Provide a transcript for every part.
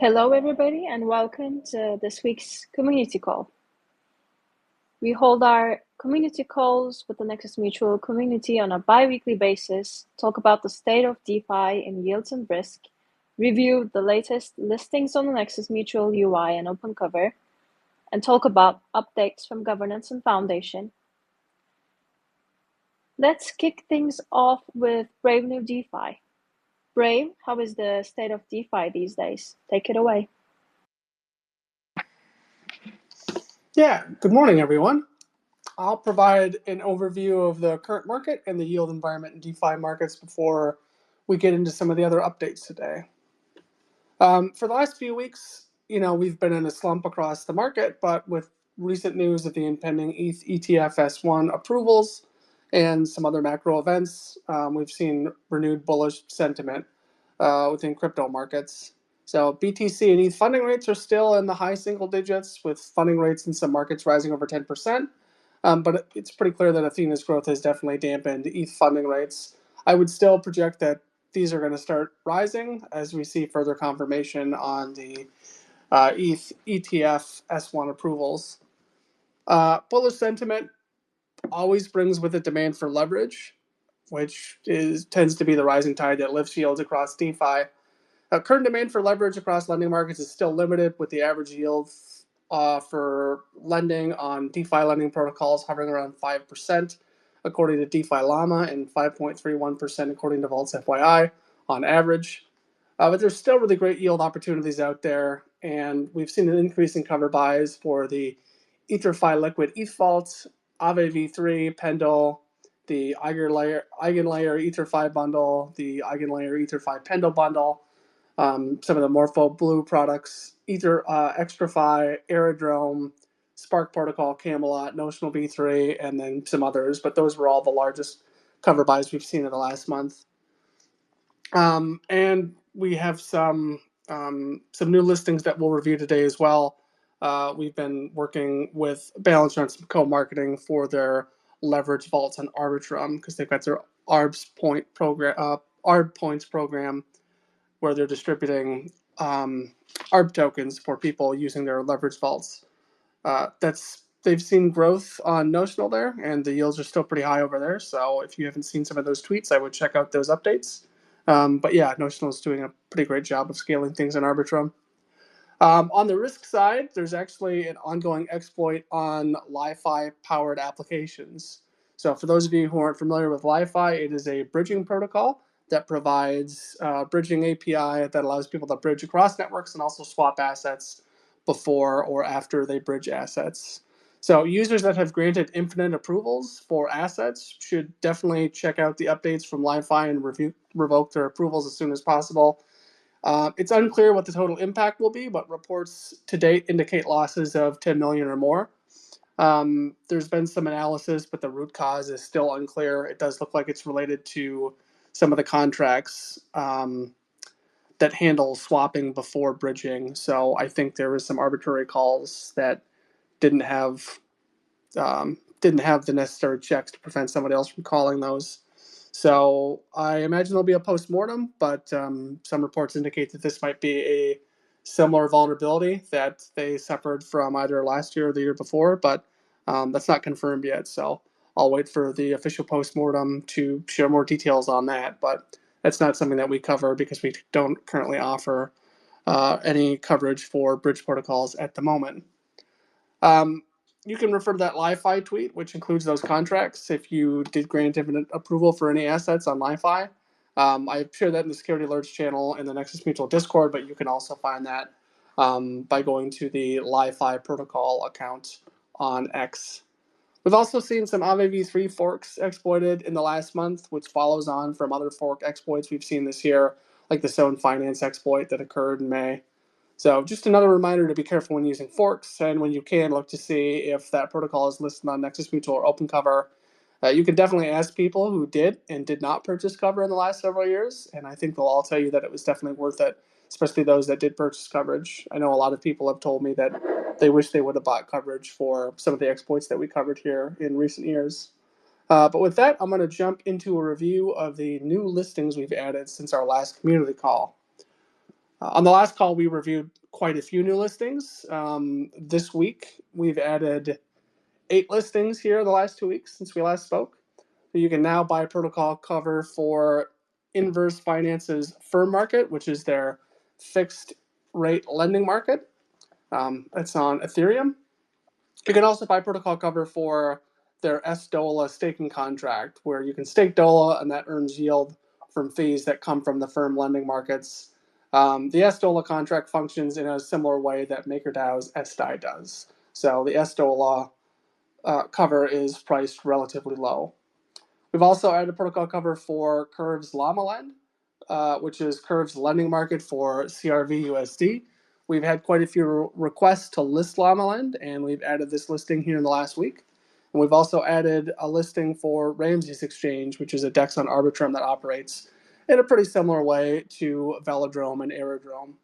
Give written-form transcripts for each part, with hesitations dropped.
Hello, everybody, and welcome to this week's community call. We hold our community calls with the Nexus Mutual community on a bi-weekly basis, talk about the state of DeFi and yields and risk, review the latest listings on the Nexus Mutual UI and OpenCover, and talk about updates from governance and foundation. Let's kick things off with Brave New DeFi. Brave, how is the state of DeFi these days? Take it away. Yeah, good morning, everyone. I'll provide an overview of the current market and the yield environment in DeFi markets before we get into some of the other updates today. For the last few weeks, we've been in a slump across the market, but with recent news of the impending ETH ETF S1 approvals and some other macro events, we've seen renewed bullish sentiment within crypto markets. So BTC and ETH funding rates are still in the high single digits, with funding rates in some markets rising over 10%. But it's pretty clear that Athena's growth has definitely dampened ETH funding rates. I would still project that these are going to start rising as we see further confirmation on the ETH ETF S1 approvals. Bullish sentiment always brings with it demand for leverage, which tends to be the rising tide that lifts yields across DeFi. Current demand for leverage across lending markets is still limited, with the average yield for lending on DeFi lending protocols hovering around 5%, according to DeFi Llama, and 5.31% according to Vault's FYI on average. But there's still really great yield opportunities out there, and we've seen an increase in cover buys for the EtherFi Liquid ETH Vault, Aave v3, Pendle, the Eigenlayer EtherFi bundle, the Eigenlayer EtherFi Pendle bundle, some of the Morpho Blue products, ExtraFi, Aerodrome, Spark Protocol, Camelot, Notional V3, and then some others. But those were all the largest cover buys we've seen in the last month. And we have some new listings that we'll review today as well. We've been working with Balance on some co-marketing for their leverage vaults on Arbitrum because they've got their ARB points program where they're distributing ARB tokens for people using their leverage vaults. They've seen growth on Notional there, and the yields are still pretty high over there. So if you haven't seen some of those tweets, I would check out those updates. But yeah, Notional is doing a pretty great job of scaling things in Arbitrum. On the risk side, there's actually an ongoing exploit on Li-Fi powered applications. So for those of you who aren't familiar with Li-Fi, it is a bridging protocol that provides bridging API that allows people to bridge across networks and also swap assets before or after they bridge assets. So users that have granted infinite approvals for assets should definitely check out the updates from Li-Fi and revoke their approvals as soon as possible. It's unclear what the total impact will be, but reports to date indicate losses of 10 million or more. There's been some analysis, but the root cause is still unclear. It does look like it's related to some of the contracts that handle swapping before bridging. So I think there was some arbitrary calls that didn't have the necessary checks to prevent somebody else from calling those. So I imagine there'll be a post-mortem, but some reports indicate that this might be a similar vulnerability that they suffered from either last year or the year before, but that's not confirmed yet. So I'll wait for the official post-mortem to share more details on that, but that's not something that we cover because we don't currently offer any coverage for bridge protocols at the moment. You can refer to that Li-Fi tweet, which includes those contracts if you did grant infinite approval for any assets on Li-Fi. I shared that in the security alerts channel in the Nexus Mutual Discord, but you can also find that by going to the Li-Fi protocol account on X. We've also seen some Aave v3 forks exploited in the last month, which follows on from other fork exploits we've seen this year, like the Zone Finance exploit that occurred in May. So just another reminder to be careful when using forks, and when you can, look to see if that protocol is listed on Nexus Mutual or OpenCover. You can definitely ask people who did and did not purchase cover in the last several years, and I think they'll all tell you that it was definitely worth it, especially those that did purchase coverage. I know a lot of people have told me that they wish they would have bought coverage for some of the exploits that we covered here in recent years. But with that, I'm going to jump into a review of the new listings we've added since our last community call. On the last call, we reviewed quite a few new listings. This week, we've added 8 listings here in the last 2 weeks since we last spoke. So you can now buy protocol cover for Inverse Finance's firm market, which is their fixed rate lending market. It's on Ethereum. You can also buy protocol cover for their S-DOLA staking contract, where you can stake DOLA and that earns yield from fees that come from the firm lending markets. The S-DOLA contract functions in a similar way that MakerDAO's SDAI does. So the S-DOLA cover is priced relatively low. We've also added a protocol cover for Curve's Llama Lend, which is Curve's lending market for CRV USD. We've had quite a few requests to list Llama Lend, and we've added this listing here in the last week. And we've also added a listing for Ramses Exchange, which is a DEX on Arbitrum that operates in a pretty similar way to Velodrome and Aerodrome.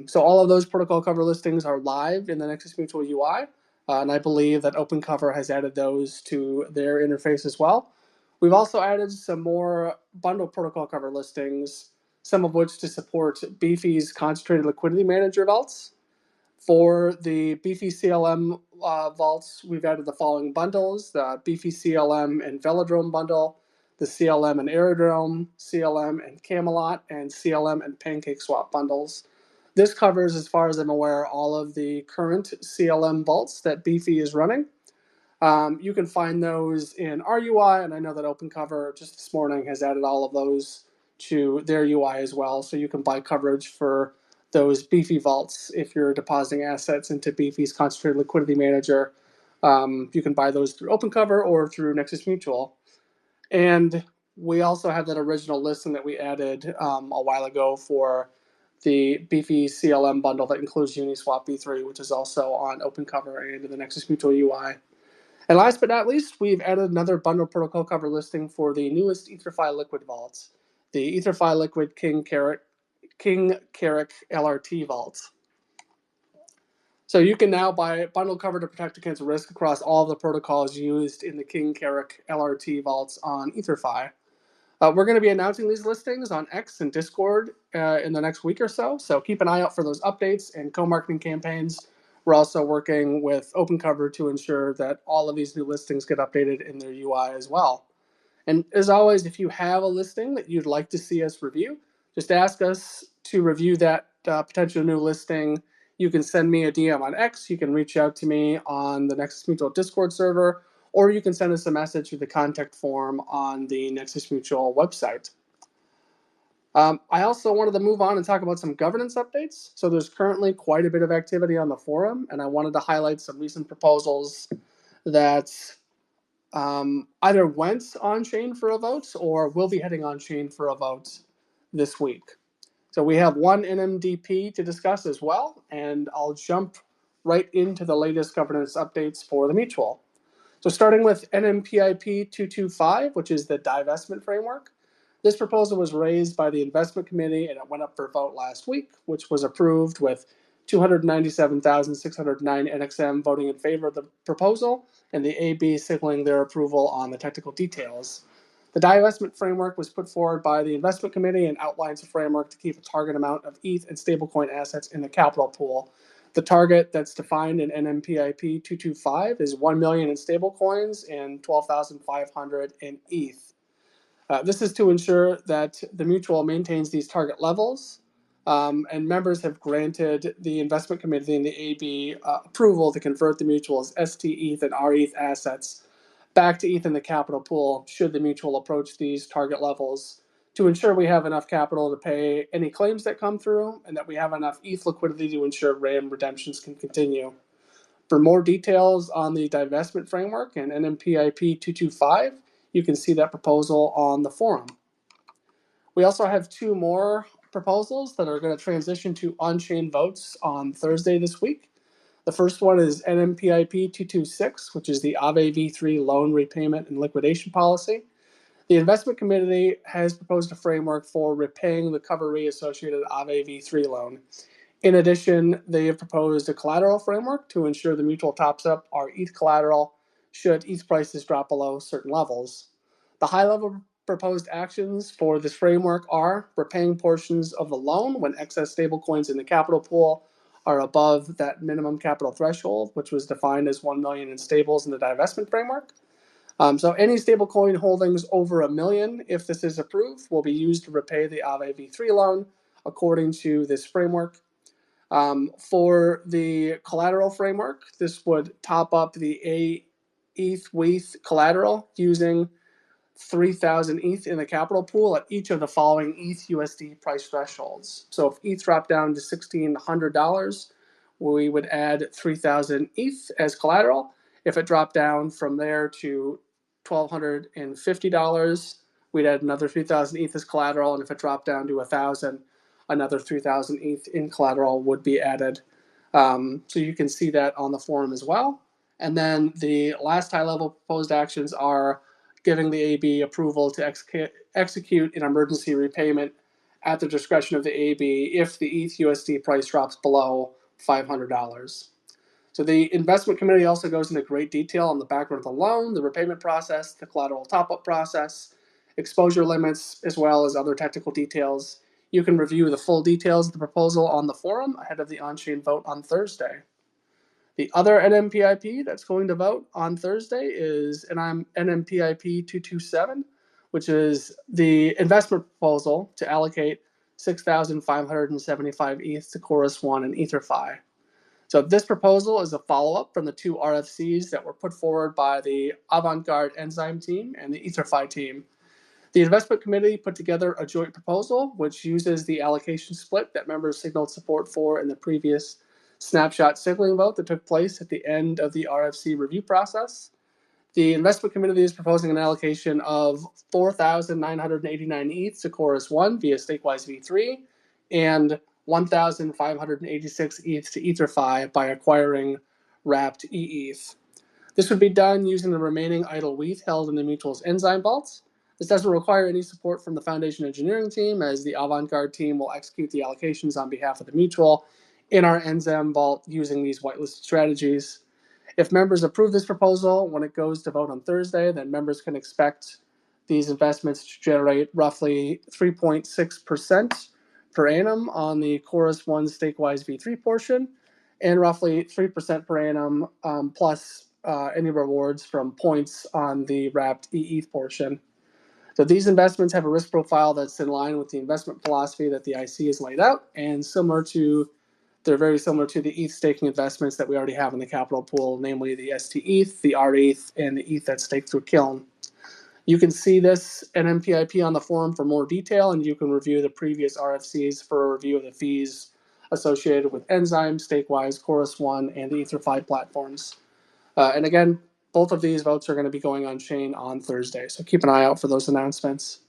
So all of those protocol cover listings are live in the Nexus Mutual UI, and I believe that OpenCover has added those to their interface as well. We've also added some more bundle protocol cover listings, some of which to support Beefy's concentrated liquidity manager vaults. For the Beefy CLM vaults, we've added the following bundles: the Beefy CLM and Velodrome bundle, the CLM and Aerodrome, CLM and Camelot, and CLM and PancakeSwap bundles. This covers, as far as I'm aware, all of the current CLM vaults that Beefy is running. You can find those in our UI, and I know that OpenCover just this morning has added all of those to their UI as well, so you can buy coverage for those Beefy vaults if you're depositing assets into Beefy's concentrated liquidity manager. You can buy those through OpenCover or through Nexus Mutual. And we also have that original listing that we added a while ago for the Beefy CLM bundle that includes Uniswap V3, which is also on OpenCover and in the Nexus Mutual UI. And last but not least, we've added another bundle protocol cover listing for the newest EtherFi Liquid vaults, the EtherFi Liquid King Carrick LRT vaults. So you can now buy bundle cover to protect against risk across all of the protocols used in the King Carrick LRT vaults on EtherFi. We're going to be announcing these listings on X and Discord in the next week or so, so keep an eye out for those updates and co-marketing campaigns. We're also working with OpenCover to ensure that all of these new listings get updated in their UI as well. And as always, if you have a listing that you'd like to see us review, just ask us to review that potential new listing. You can send me a DM on X, you can reach out to me on the Nexus Mutual Discord server, or you can send us a message through the contact form on the Nexus Mutual website. I also wanted to move on and talk about some governance updates. So there's currently quite a bit of activity on the forum, and I wanted to highlight some recent proposals that either went on-chain for a vote or will be heading on-chain for a vote this week. So we have one NMDP to discuss as well, and I'll jump right into the latest governance updates for the mutual. So starting with NMPIP 225, which is the divestment framework. This proposal was raised by the investment committee and it went up for vote last week, which was approved with 297,609 NXM voting in favor of the proposal and the AB signaling their approval on the technical details. The divestment framework was put forward by the investment committee and outlines a framework to keep a target amount of ETH and stablecoin assets in the capital pool. The target that's defined in NMPIP 225 is 1 million in stablecoins and 12,500 in ETH. This is to ensure that the mutual maintains these target levels, and members have granted the investment committee and the AB approval to convert the mutual's ST-ETH and RETH assets back to ETH in the capital pool should the mutual approach these target levels, to ensure we have enough capital to pay any claims that come through and that we have enough ETH liquidity to ensure RAM redemptions can continue. For more details on the divestment framework and NMPIP 225, you can see that proposal on the forum. We also have 2 more proposals that are going to transition to on-chain votes on Thursday this week. The first one is NMPIP 226, which is the Aave V3 loan repayment and liquidation policy. The investment committee has proposed a framework for repaying the coverage associated Aave V3 loan. In addition, they have proposed a collateral framework to ensure the mutual tops up our ETH collateral should ETH prices drop below certain levels. The high-level proposed actions for this framework are repaying portions of the loan when excess stablecoins in the capital pool are above that minimum capital threshold, which was defined as 1 million in stables in the divestment framework. So any stablecoin holdings over $1 million, if this is approved, will be used to repay the Aave v3 loan according to this framework. For the collateral framework, this would top up the ETH collateral using 3,000 ETH in the capital pool at each of the following ETH USD price thresholds. So if ETH dropped down to $1,600, we would add 3,000 ETH as collateral. If it dropped down from there to $1,250, we'd add another 3,000 ETH as collateral. And if it dropped down to 1,000, another 3,000 ETH in collateral would be added. So you can see that on the forum as well. And then the last high-level proposed actions are giving the AB approval to execute an emergency repayment at the discretion of the AB if the ETH USD price drops below $500. So the investment committee also goes into great detail on the background of the loan, the repayment process, the collateral top-up process, exposure limits, as well as other technical details. You can review the full details of the proposal on the forum ahead of the on-chain vote on Thursday. The other NMPIP that's going to vote on Thursday is NMPIP 227, which is the investment proposal to allocate 6,575 ETH to Chorus One and EtherFi. So this proposal is a follow-up from the two RFCs that were put forward by the Avant-Garde Enzyme team and the EtherFi team. The investment committee put together a joint proposal which uses the allocation split that members signaled support for in the previous snapshot signaling vote that took place at the end of the RFC review process. The investment committee is proposing an allocation of 4,989 ETH to Chorus One via Stakewise V3 and 1,586 ETH to EtherFi by acquiring wrapped EETH. This would be done using the remaining idle ETH held in the mutual's Enzyme vaults. This doesn't require any support from the Foundation engineering team, as the Avant-Garde team will execute the allocations on behalf of the mutual in our Enzyme vault using these whitelisted strategies. If members approve this proposal when it goes to vote on Thursday, then members can expect these investments to generate roughly 3.6% per annum on the Chorus One Stakewise V3 portion, and roughly 3% per annum plus any rewards from points on the wrapped EETH portion. So these investments have a risk profile that's in line with the investment philosophy that the IC has laid out, and they're very similar to the ETH staking investments that we already have in the capital pool, namely the STETH, the RETH, and the ETH that's staked through Kiln. You can see this NMPIP on the forum for more detail, and you can review the previous RFCs for a review of the fees associated with Enzyme, Stakewise, Chorus One, and the EtherFi platforms. And again, both of these votes are going to be going on chain on Thursday, so keep an eye out for those announcements.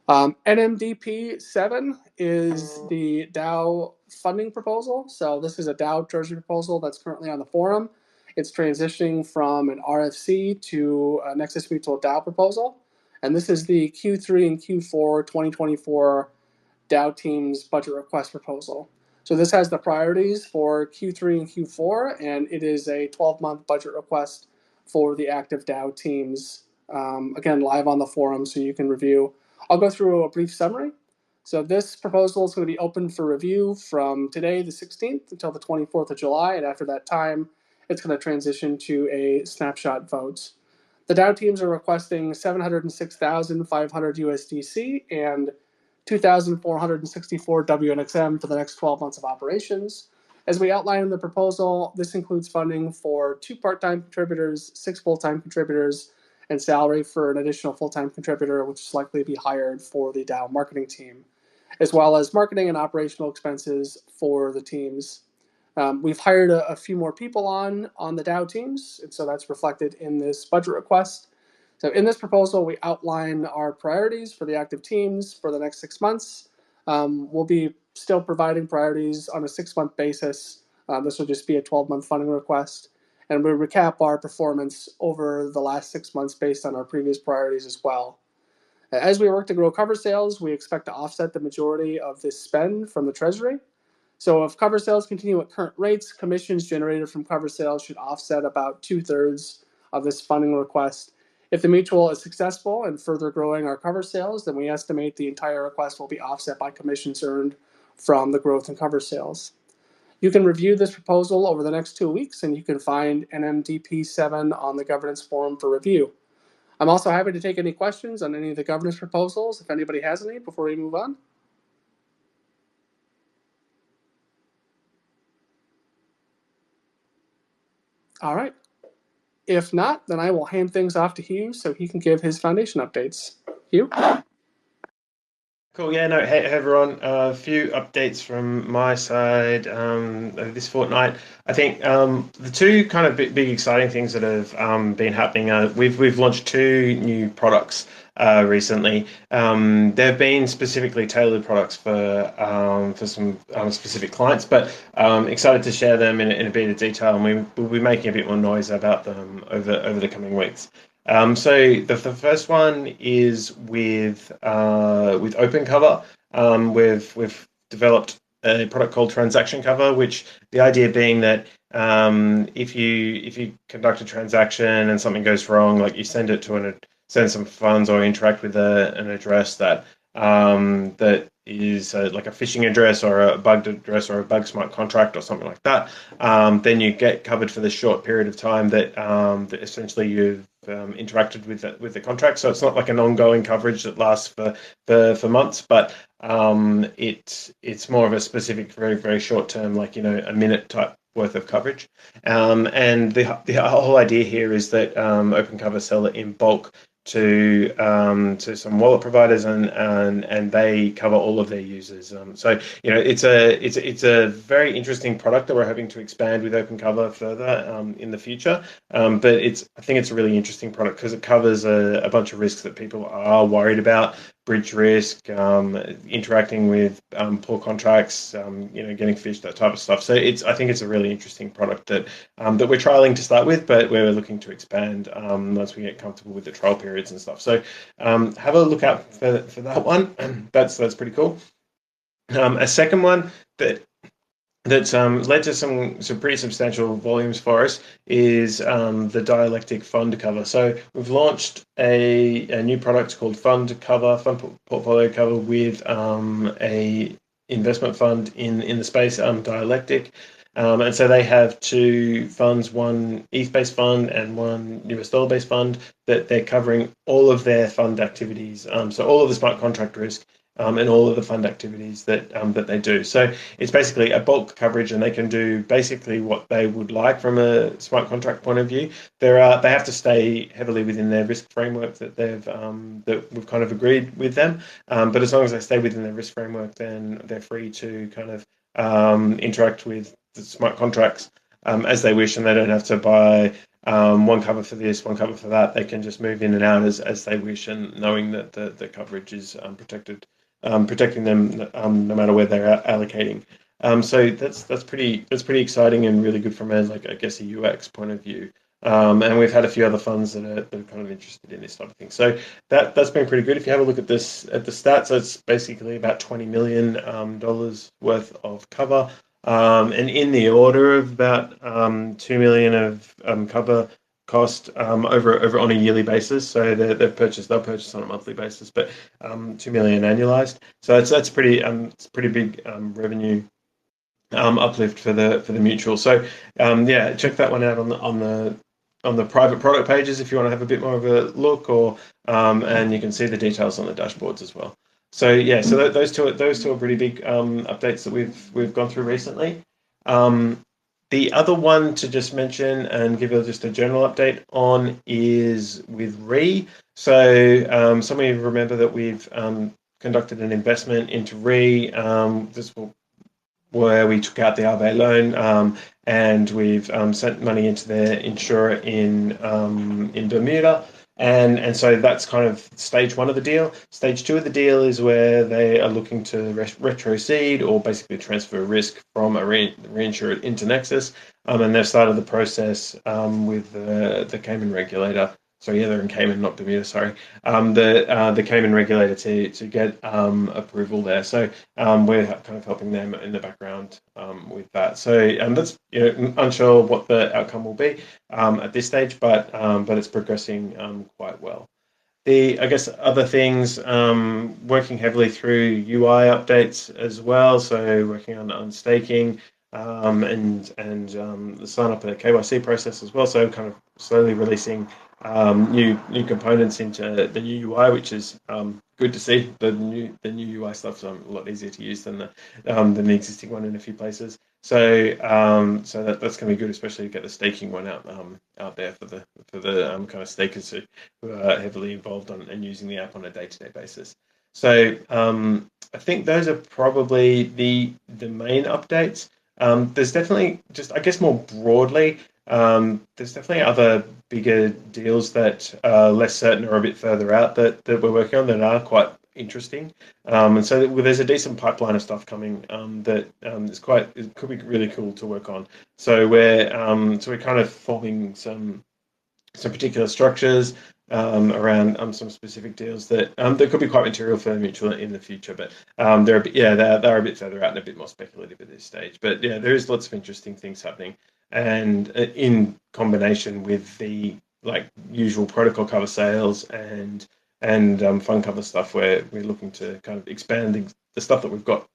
NMDP 7 is the DAO funding proposal. So this is a DAO treasury proposal that's currently on the forum. It's transitioning from an RFC to a Nexus Mutual DAO proposal. And this is the Q3 and Q4 2024 DAO team's budget request proposal. So this has the priorities for Q3 and Q4, and it is a 12-month budget request for the active DAO teams. Again, live on the forum, so you can review. I'll go through a brief summary. So this proposal is going to be open for review from today, the 16th, until the 24th of July, and after that time, it's going to transition to a snapshot vote. The DAO teams are requesting 706,500 USDC and 2,464 WNXM for the next 12 months of operations. As we outline in the proposal, this includes funding for 2 part-time contributors, 6 full-time contributors, and salary for an additional full-time contributor, which is likely to be hired for the DAO marketing team, as well as marketing and operational expenses for the teams. We've hired a few more people on the DAO teams, and so that's reflected in this budget request. So in this proposal, we outline our priorities for the active teams for the next 6 months. We'll be still providing priorities on a 6-month basis. This will just be a 12-month funding request. And we recap our performance over the last 6 months based on our previous priorities as well. As we work to grow cover sales, we expect to offset the majority of this spend from the treasury. So if cover sales continue at current rates, commissions generated from cover sales should offset about 2/3 of this funding request. If the mutual is successful in further growing our cover sales, then we estimate the entire request will be offset by commissions earned from the growth in cover sales. You can review this proposal over the next 2 weeks, and you can find NMDP 7 on the governance forum for review. I'm also happy to take any questions on any of the governance proposals, if anybody has any, before we move on. All right. If not, then I will hand things off to Hugh so he can give his foundation updates. Hugh? Cool. Yeah, no, hey everyone. A few updates from my side this fortnight. I think the two kind of big exciting things that have been happening. We've launched two new products recently. They've been specifically tailored products for some specific clients, but excited to share them in a bit of detail, and we'll be making a bit more noise about them over the coming weeks. So the first one is with Open Cover. We've developed a product called Transaction Cover, which the idea being that if you conduct a transaction and something goes wrong, like you send some funds or interact with an address that is like a phishing address or a bugged address or a bug smart contract or something like that, then you get covered for the short period of time that essentially you've interacted with the contract. So it's not like an ongoing coverage that lasts for months, but it's more of a specific, very, very short term, like, a minute type worth of coverage. And the whole idea here is that Open Cover sell it in bulk to some wallet providers, and they cover all of their users. So it's a very interesting product that we're hoping to expand with Open Cover further in the future. But I think it's a really interesting product because it covers a bunch of risks that people are worried about: bridge risk, interacting with poor contracts, getting phished, that type of stuff. So I think it's a really interesting product that we're trialing to start with, but we're looking to expand once we get comfortable with the trial periods and stuff. So have a look out for that one. That's pretty cool. A second one that's led to some pretty substantial volumes for us is the dialectic fund cover. So we've launched a new product called fund portfolio cover with a investment fund in the space, dialectic. And so they have two funds, one ETH-based fund and one US dollar-based fund, that they're covering all of their fund activities. So all of the smart contract risk and all of the fund activities that they do. So it's basically a bulk coverage, and they can do basically what they would like from a smart contract point of view. They have to stay heavily within their risk framework that we've kind of agreed with them. But as long as they stay within their risk framework, then they're free to kind of interact with the smart contracts as they wish, and they don't have to buy one cover for this, one cover for that. They can just move in and out as they wish, and knowing that the coverage is protecting them no matter where they're allocating. So that's pretty exciting and really good from a UX point of view. And we've had a few other funds that are kind of interested in this type of thing. So that's been pretty good. If you have a look at the stats, it's basically about $20 million worth of cover, and in the order of about $2 million of cover cost over on a yearly basis. So they'll purchase on a monthly basis, but $2 million annualized. So that's pretty big revenue uplift for the mutual. So check that one out on the private product pages if you want to have a bit more of a look, or and you can see the details on the dashboards as well. So those two are pretty big updates that we've gone through recently. The other one to just mention and give you just a general update on is with RE. So some of you remember that we've conducted an investment into RE. This will where we took out the RBA loan, and we've sent money into their insurer in Bermuda. And so that's kind of stage one of the deal. Stage two of the deal is where they are looking to retrocede, or basically transfer risk from a reinsurer into Nexus. And they've started the process with the Cayman regulator. sorry, yeah, they're in Cayman, not Bermuda. Sorry, the Cayman regulator to get approval there. So we're kind of helping them in the background with that. So that's unsure what the outcome will be at this stage, but it's progressing quite well. I guess other things, working heavily through UI updates as well. So working on staking and the sign up and the KYC process as well. So kind of slowly releasing new components into the new UI, which is good to see. The new UI stuff's a lot easier to use than the existing one in a few places. So that's going to be good, especially to get the staking one out there for the kind of stakers who are heavily involved and using the app on a day-to-day basis. So I think those are probably the main updates. There's definitely just, I guess, more broadly, there's definitely other bigger deals that are less certain or a bit further out that we're working on that are quite interesting. And so there's a decent pipeline of stuff coming that it could be really cool to work on. So we're kind of forming some particular structures around some specific deals that could be quite material for the mutual in the future. But they're a bit further out and a bit more speculative at this stage. But yeah, there is lots of interesting things happening, and in combination with the usual protocol cover sales and fund cover stuff, where we're looking to kind of expand the stuff that we've got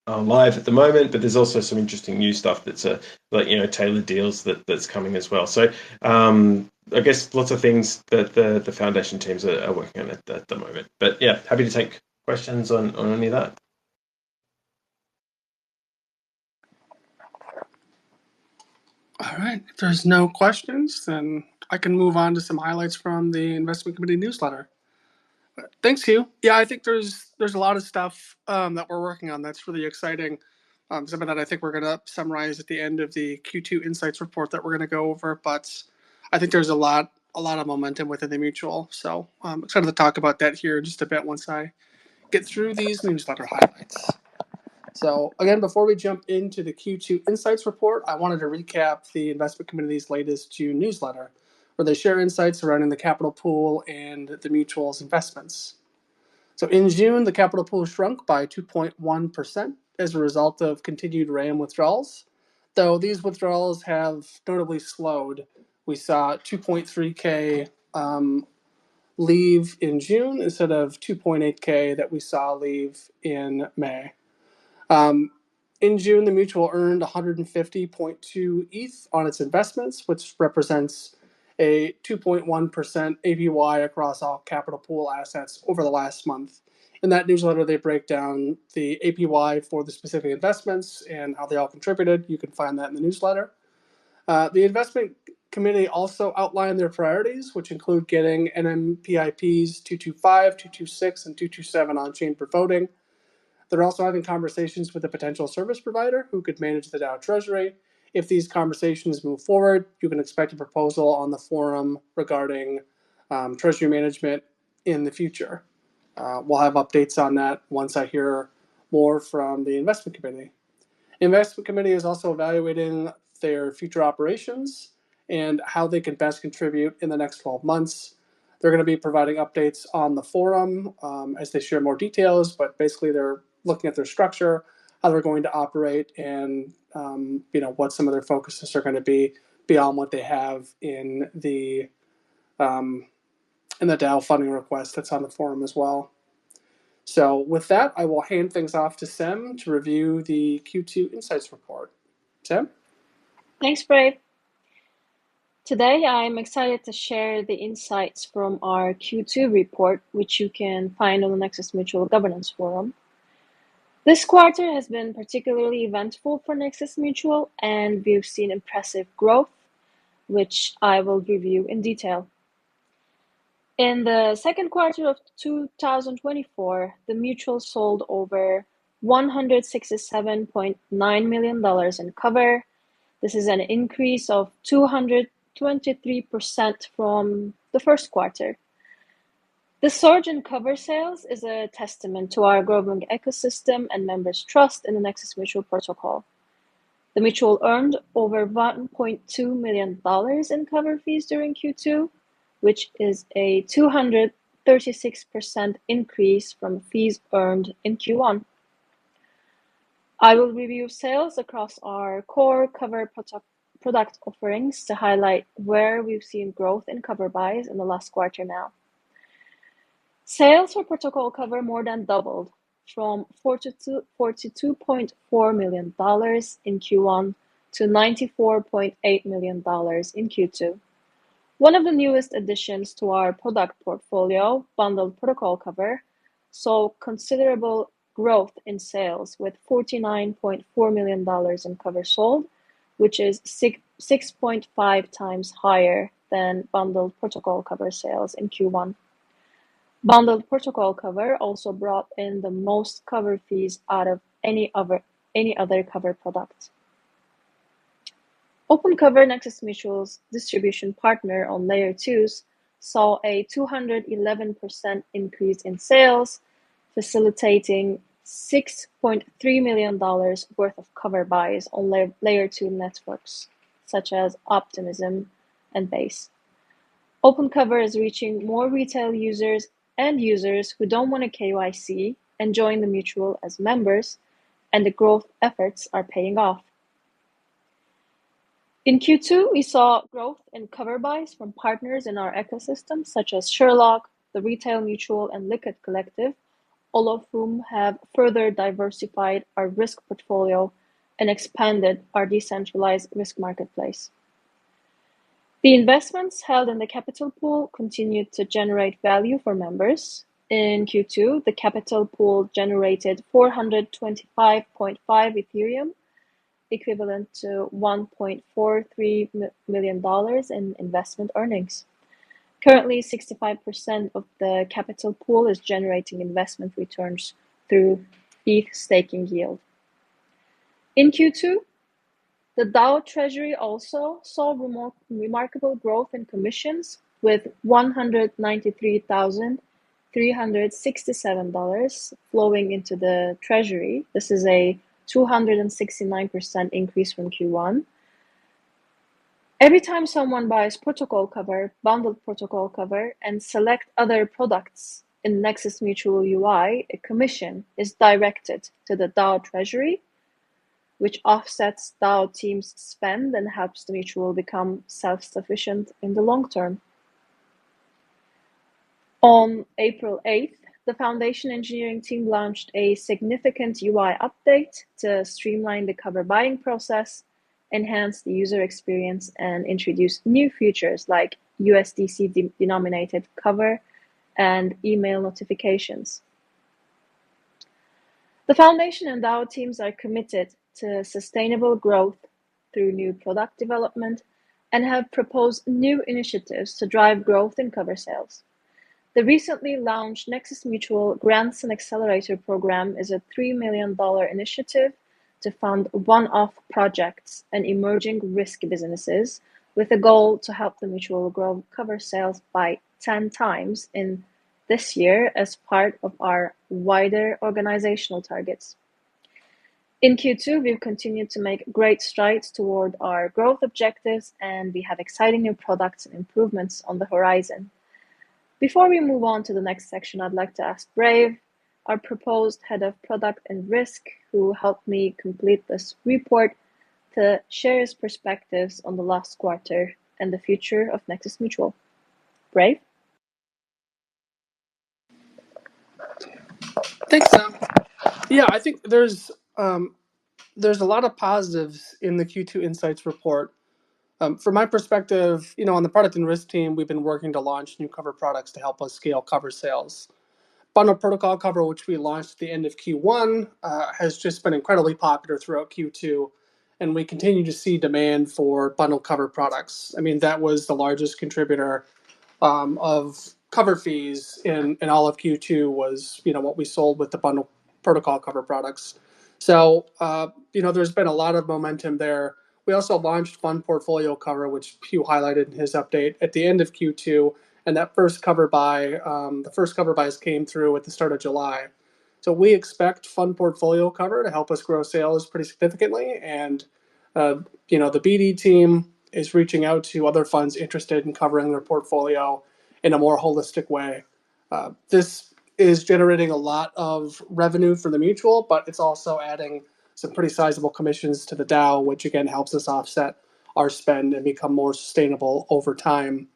live at the moment, but there's also some interesting new stuff that's tailored deals that's coming as well. So I guess lots of things that the foundation teams are working on at the moment. But yeah, happy to take questions on any of that. All right. If there's no questions, then I can move on to some highlights from the investment committee newsletter. Thanks, Hugh. Yeah, I think there's a lot of stuff that we're working on that's really exciting. Some of that I think we're going to summarize at the end of the Q2 Insights report that we're going to go over. But I think there's a lot of momentum within the mutual. So I'm excited to talk about that here in just a bit once I get through these newsletter highlights. So again, before we jump into the Q2 Insights report, I wanted to recap the investment committee's latest June newsletter, where they share insights surrounding the capital pool and the mutual's investments. So in June, the capital pool shrunk by 2.1% as a result of continued RAM withdrawals, though these withdrawals have notably slowed. We saw 2.3K leave in June instead of 2.8K that we saw leave in May. In June, the mutual earned 150.2 ETH on its investments, which represents a 2.1% APY across all capital pool assets over the last month. In that newsletter, they break down the APY for the specific investments and how they all contributed. You can find that in the newsletter. The investment committee also outlined their priorities, which include getting NMPIPs 225, 226, and 227 on-chain for voting. They're also having conversations with a potential service provider who could manage the DAO treasury. If these conversations move forward, you can expect a proposal on the forum regarding treasury management in the future. We'll have updates on that once I hear more from the investment committee. The investment committee is also evaluating their future operations and how they can best contribute in the next 12 months. They're going to be providing updates on the forum as they share more details, but basically they're looking at their structure, how they're going to operate, and what some of their focuses are going to be beyond what they have in the DAO funding request that's on the forum as well. So with that, I will hand things off to Sem to review the Q2 Insights report. Sem? Thanks, Brave. Today, I'm excited to share the insights from our Q2 report, which you can find on the Nexus Mutual Governance Forum. This quarter has been particularly eventful for Nexus Mutual, and we've seen impressive growth, which I will review in detail. In the second quarter of 2024, the mutual sold over $167.9 million in cover. This is an increase of 223% from the first quarter. The surge in cover sales is a testament to our growing ecosystem and members' trust in the Nexus Mutual protocol. The mutual earned over $1.2 million in cover fees during Q2, which is a 236% increase from fees earned in Q1. I will review sales across our core cover product offerings to highlight where we've seen growth in cover buys in the last quarter now. Sales for protocol cover more than doubled from $42.4 million in Q1 to $94.8 million in Q2. One of the newest additions to our product portfolio, bundled protocol cover, saw considerable growth in sales with $49.4 million in cover sold, which is 6.5 times higher than bundled protocol cover sales in Q1. Bundled protocol cover also brought in the most cover fees out of any other cover product. OpenCover, Nexus Mutual's distribution partner on Layer 2s, saw a 211% increase in sales, facilitating $6.3 million worth of cover buys on Layer 2 networks, such as Optimism and Base. OpenCover is reaching more retail users and users who don't want a KYC and join the mutual as members, and the growth efforts are paying off. In Q2, we saw growth in cover buys from partners in our ecosystem, such as Sherlock, the Retail Mutual, and Liquid Collective, all of whom have further diversified our risk portfolio and expanded our decentralized risk marketplace. The investments held in the capital pool continued to generate value for members. In Q2, the capital pool generated 425.5 Ethereum, equivalent to $1.43 million in investment earnings. Currently, 65% of the capital pool is generating investment returns through ETH staking yield. In Q2, the DAO Treasury also saw remarkable growth in commissions, with $193,367 flowing into the Treasury. This is a 269% increase from Q1. Every time someone buys protocol cover, bundled protocol cover, and select other products in Nexus Mutual UI, a commission is directed to the DAO Treasury, which offsets DAO teams' spend and helps the mutual become self-sufficient in the long term. On April 8th, the Foundation engineering team launched a significant UI update to streamline the cover buying process, enhance the user experience, and introduce new features like USDC denominated cover and email notifications. The Foundation and DAO teams are committed to sustainable growth through new product development and have proposed new initiatives to drive growth in cover sales. The recently launched Nexus Mutual Grants and Accelerator Program is a $3 million initiative to fund one-off projects and emerging risk businesses, with a goal to help the mutual grow cover sales by 10 times in this year as part of our wider organizational targets. In Q2, we've continued to make great strides toward our growth objectives, and we have exciting new products and improvements on the horizon. Before we move on to the next section, I'd like to ask Brave, our proposed head of product and risk, who helped me complete this report, to share his perspectives on the last quarter and the future of Nexus Mutual. Brave? Thanks, Sam. Yeah, I think there's a lot of positives in the Q2 Insights report. From my perspective, on the product and risk team, we've been working to launch new cover products to help us scale cover sales. Bundle protocol cover, which we launched at the end of Q1, has just been incredibly popular throughout Q2, and we continue to see demand for bundle cover products. I mean, that was the largest contributor of cover fees in all of Q2 was what we sold with the bundle protocol cover products. So there's been a lot of momentum there. We also launched fund portfolio cover, which Hugh highlighted in his update at the end of Q2, and that first cover buy, the first cover buys came through at the start of July. So we expect fund portfolio cover to help us grow sales pretty significantly, and the BD team is reaching out to other funds interested in covering their portfolio, in a more holistic way. This is generating a lot of revenue for the mutual, but it's also adding some pretty sizable commissions to the DAO, which again helps us offset our spend and become more sustainable over time.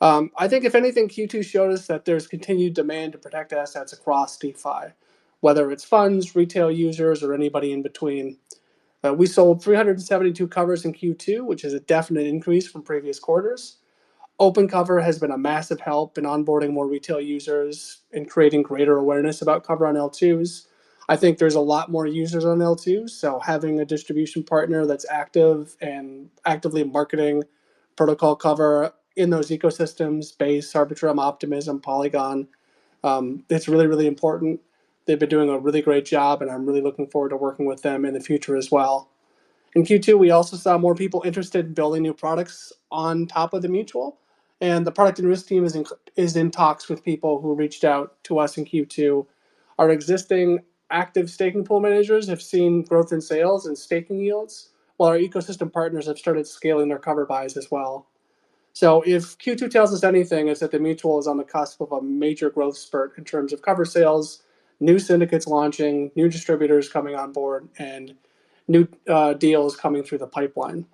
I think if anything, Q2 showed us that there's continued demand to protect assets across DeFi, whether it's funds, retail users, or anybody in between. We sold 372 covers in Q2, which is a definite increase from previous quarters. Open Cover has been a massive help in onboarding more retail users and creating greater awareness about Cover on L2s. I think there's a lot more users on L2s, so having a distribution partner that's active and actively marketing protocol Cover in those ecosystems, Base, Arbitrum, Optimism, Polygon, it's really, really important. They've been doing a really great job, and I'm really looking forward to working with them in the future as well. In Q2, we also saw more people interested in building new products on top of the mutual. And the product and risk team is in talks with people who reached out to us in Q2. Our existing active staking pool managers have seen growth in sales and staking yields, while our ecosystem partners have started scaling their cover buys as well. So if Q2 tells us anything, it's that the mutual is on the cusp of a major growth spurt in terms of cover sales, new syndicates launching, new distributors coming on board, and new deals coming through the pipeline.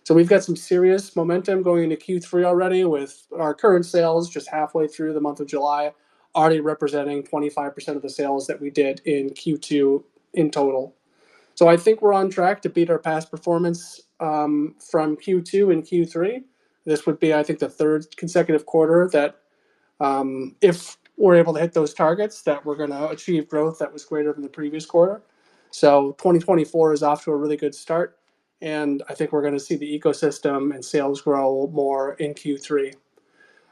So we've got some serious momentum going into Q3 already, with our current sales just halfway through the month of July already representing 25% of the sales that we did in Q2 in total. So I think we're on track to beat our past performance from Q2 and Q3. This would be, I think, the third consecutive quarter that if we're able to hit those targets, that we're going to achieve growth that was greater than the previous quarter. So 2024 is off to a really good start, and I think we're going to see the ecosystem and sales grow more in Q3.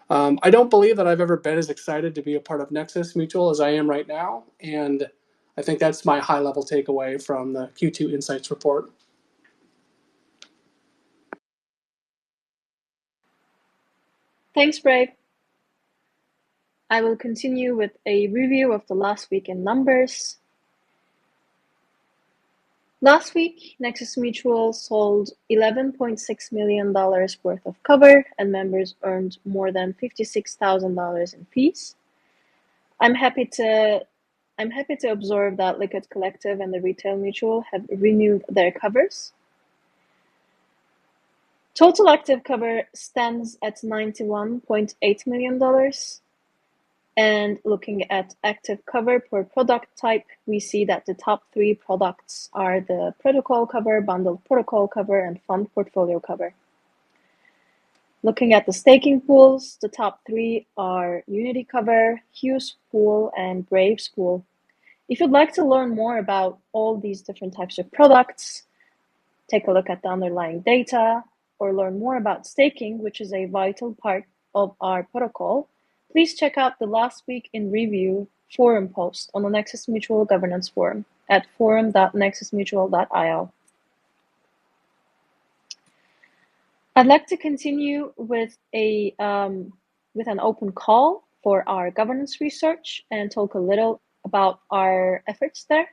I don't believe that I've ever been as excited to be a part of Nexus Mutual as I am right now, and I think that's my high-level takeaway from the Q2 Insights report. Thanks, Brave. I will continue with a review of the last week in numbers. Last week, Nexus Mutual sold $11.6 million worth of cover, and members earned more than $56,000 in fees. I'm happy to observe that Liquid Collective and the Retail Mutual have renewed their covers. Total active cover stands at $91.8 million. And looking at active cover per product type, we see that the top three products are the protocol cover, bundled protocol cover, and fund portfolio cover. Looking at the staking pools, the top three are Unity cover, Hughes pool, and Braves pool. If you'd like to learn more about all these different types of products, take a look at the underlying data, or learn more about staking, which is a vital part of our protocol, please check out the last week in review forum post on the Nexus Mutual Governance Forum at forum.nexusmutual.io. I'd like to continue with an open call for our governance research and talk a little about our efforts there.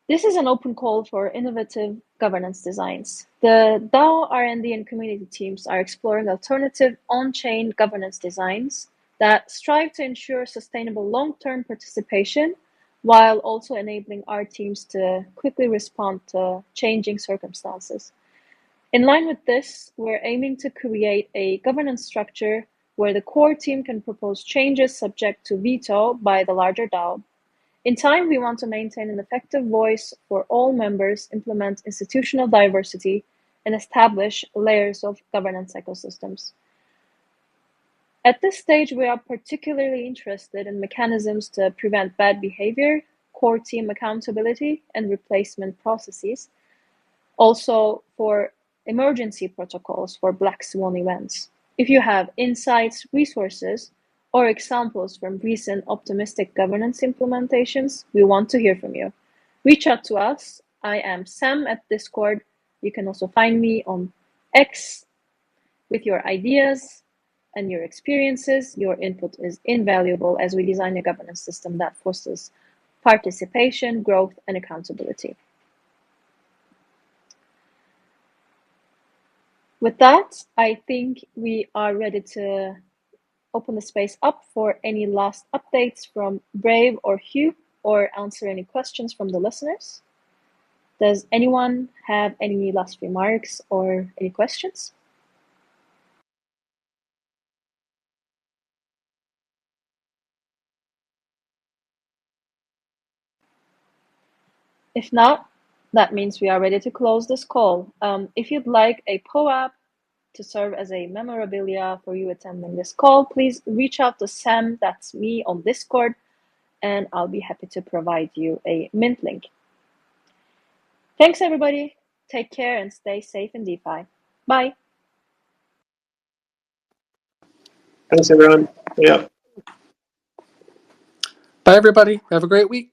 This is an open call for innovative governance designs. The DAO, R&D, and community teams are exploring alternative on-chain governance designs that strive to ensure sustainable long-term participation while also enabling our teams to quickly respond to changing circumstances. In line with this, we're aiming to create a governance structure where the core team can propose changes subject to veto by the larger DAO. In time, we want to maintain an effective voice for all members, implement institutional diversity, and establish layers of governance ecosystems. At this stage, we are particularly interested in mechanisms to prevent bad behavior, core team accountability, and replacement processes. Also, for emergency protocols for black swan events. If you have insights, resources, or examples from recent optimistic governance implementations, we want to hear from you. Reach out to us. I am Sam at Discord. You can also find me on X with your ideas and your experiences. Your input is invaluable as we design a governance system that fosters participation, growth, and accountability. With that, I think we are ready to open the space up for any last updates from Brave or Hugh, or answer any questions from the listeners. Does anyone have any last remarks or any questions? If not, that means we are ready to close this call. If you'd like a POAP to serve as a memorabilia for you attending this call, please reach out to Sam, that's me, on Discord, and I'll be happy to provide you a mint link. Thanks, everybody. Take care and stay safe in DeFi. Bye. Thanks, everyone. Yeah. Bye, everybody. Have a great week.